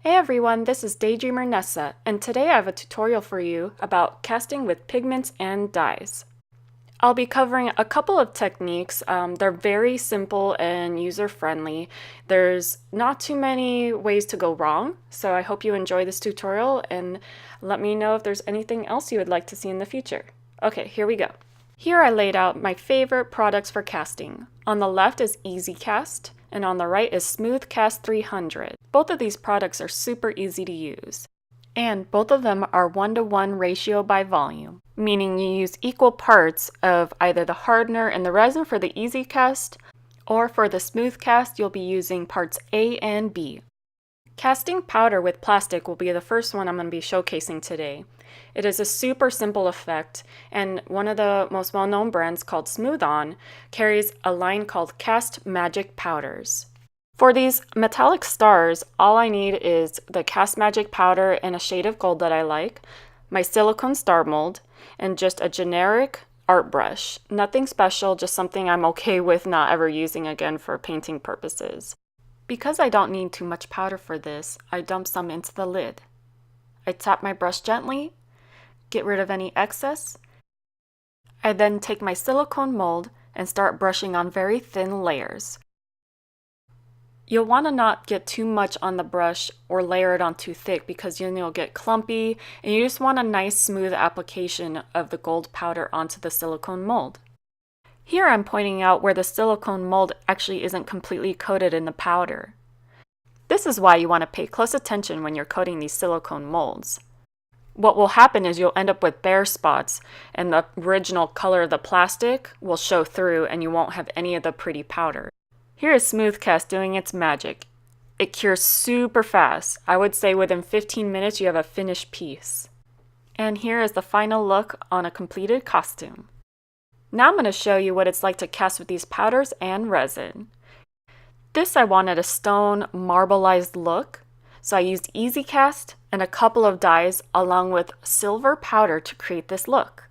Hey everyone, this is daydreamernessa, and today I have a tutorial for you about casting with pigments and dyes. I'll be covering a couple of techniques. They're very simple and user-friendly. There's not too many ways to go wrong, so I hope you enjoy this tutorial and let me know if there's anything else you would like to see in the future. Okay, here we go. Here I laid out my favorite products for casting. On the left is Easy Cast, and on the right is Smooth Cast 300. Both of these products are super easy to use. And both of them are 1-to-1 ratio by volume, meaning you use equal parts of either the hardener and the resin for the Easy Cast, or for the Smooth Cast you'll be using parts A and B. Casting powder with plastic will be the first one I'm going to be showcasing today. It is a super simple effect, and one of the most well-known brands called Smooth On carries a line called Cast Magic Powders. For these metallic stars, all I need is the Cast Magic powder in a shade of gold that I like, my silicone star mold, and just a generic art brush. Nothing special, just something I'm okay with not ever using again for painting purposes. Because I don't need too much powder for this, I dump some into the lid. I tap my brush gently, get rid of any excess. I then take my silicone mold and start brushing on very thin layers. You'll want to not get too much on the brush or layer it on too thick because then you'll get clumpy, and you just want a nice smooth application of the gold powder onto the silicone mold. Here I'm pointing out where the silicone mold actually isn't completely coated in the powder. This is why you want to pay close attention when you're coating these silicone molds. What will happen is you'll end up with bare spots, and the original color of the plastic will show through and you won't have any of the pretty powder. Here is Smooth Cast doing its magic. It cures super fast. I would say within 15 minutes you have a finished piece. And here is the final look on a completed costume. Now I'm going to show you what it's like to cast with these powders and resin. This I wanted a stone marbleized look, so I used Easy Cast and a couple of dyes along with silver powder to create this look.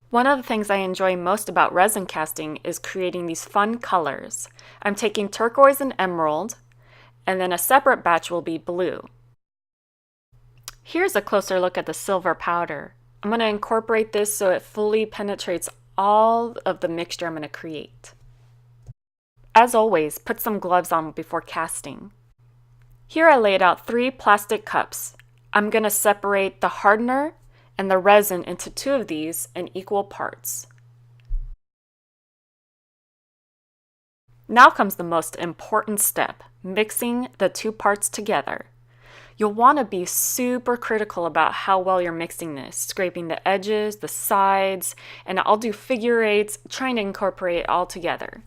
One of the things I enjoy most about resin casting is creating these fun colors. I'm taking turquoise and emerald, and then a separate batch will be blue. Here's a closer look at the silver powder. I'm going to incorporate this so it fully penetrates all of the mixture I'm going to create. As always, put some gloves on before casting. Here I laid out 3 plastic cups. I'm going to separate the hardener and the resin into 2 of these in equal parts. Now comes the most important step, mixing the 2 parts together. You'll want to be super critical about how well you're mixing this, scraping the edges, the sides, and I'll do figure eights, trying to incorporate it all together.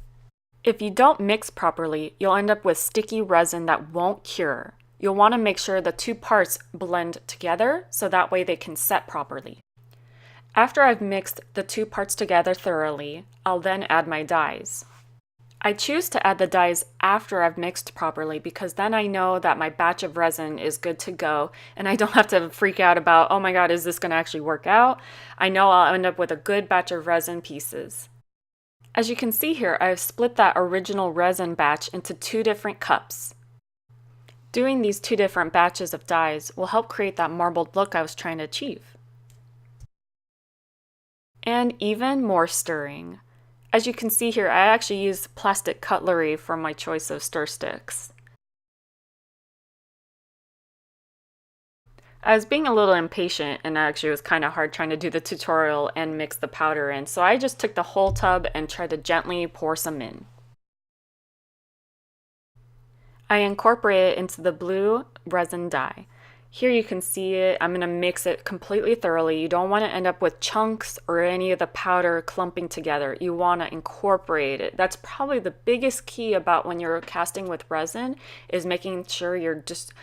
If you don't mix properly, you'll end up with sticky resin that won't cure. You'll want to make sure the 2 parts blend together so that way they can set properly. After I've mixed the 2 parts together thoroughly, I'll then add my dyes. I choose to add the dyes after I've mixed properly because then I know that my batch of resin is good to go and I don't have to freak out about, oh my god, is this going to actually work out? I know I'll end up with a good batch of resin pieces. As you can see here, I've split that original resin batch into 2 different cups. Doing these 2 different batches of dyes will help create that marbled look I was trying to achieve. And even more stirring. As you can see here, I actually used plastic cutlery for my choice of stir sticks. I was being a little impatient and actually it was kind of hard trying to do the tutorial and mix the powder in, so I just took the whole tub and tried to gently pour some in. I incorporate it into the blue resin dye. Here you can see it. I'm going to mix it completely thoroughly. You don't want to end up with chunks or any of the powder clumping together. You want to incorporate it. That's probably the biggest key about when you're casting with resin, is making sure you're just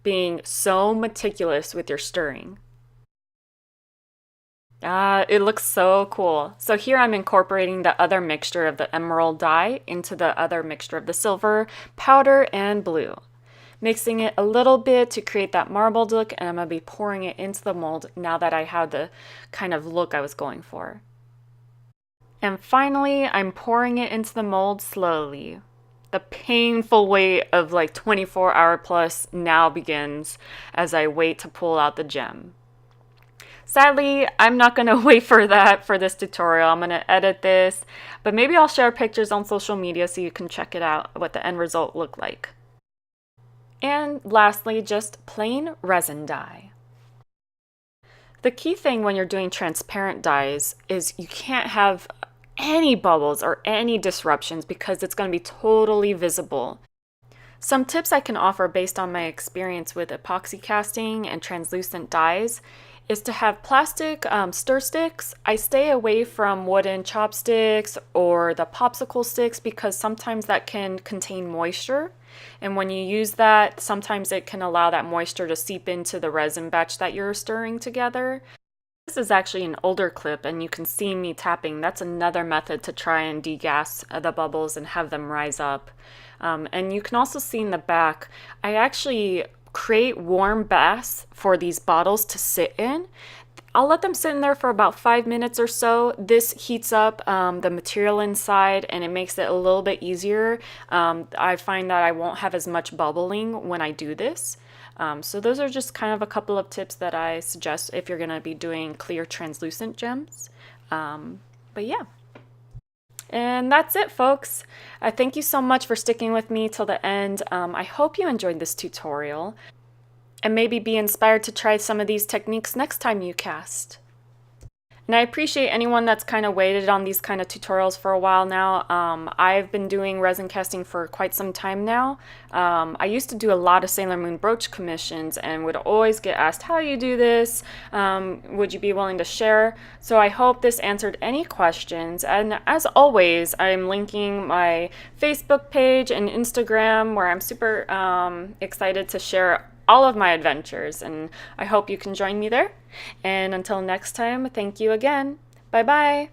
being so meticulous with your stirring. It looks so cool. So here I'm incorporating the other mixture of the emerald dye into the other mixture of the silver powder and blue. Mixing it a little bit to create that marbled look, and I'm going to be pouring it into the mold now that I have the kind of look I was going for. And finally, I'm pouring it into the mold slowly. The painful wait of like 24-hour plus now begins as I wait to pull out the gem. Sadly, I'm not going to wait for that for this tutorial. I'm going to edit this, but maybe I'll share pictures on social media so you can check it out, what the end result looked like. And lastly, just plain resin dye. The key thing when you're doing transparent dyes is you can't have any bubbles or any disruptions because it's going to be totally visible. Some tips I can offer based on my experience with epoxy casting and translucent dyes is to have plastic stir sticks. I stay away from wooden chopsticks or the popsicle sticks because sometimes that can contain moisture. And when you use that, sometimes it can allow that moisture to seep into the resin batch that you're stirring together. This is actually an older clip and you can see me tapping. That's another method to try and degas the bubbles and have them rise up. And you can also see in the back, I actually create warm baths for these bottles to sit in. I'll let them sit in there for about 5 minutes or so. This heats up the material inside and it makes it a little bit easier. I find that I won't have as much bubbling when I do this. So those are just kind of a couple of tips that I suggest if you're going to be doing clear translucent gems. But yeah. And that's it, folks. Thank you so much for sticking with me till the end. I hope you enjoyed this tutorial and maybe be inspired to try some of these techniques next time you cast. And I appreciate anyone that's kind of waited on these kind of tutorials for a while now. I've been doing resin casting for quite some time now. I used to do a lot of Sailor Moon brooch commissions and would always get asked, how do you do this? Would you be willing to share? So I hope this answered any questions. And as always, I'm linking my Facebook page and Instagram where I'm super excited to share all of my adventures, and I hope you can join me there. And until next time, thank you again. Bye-bye.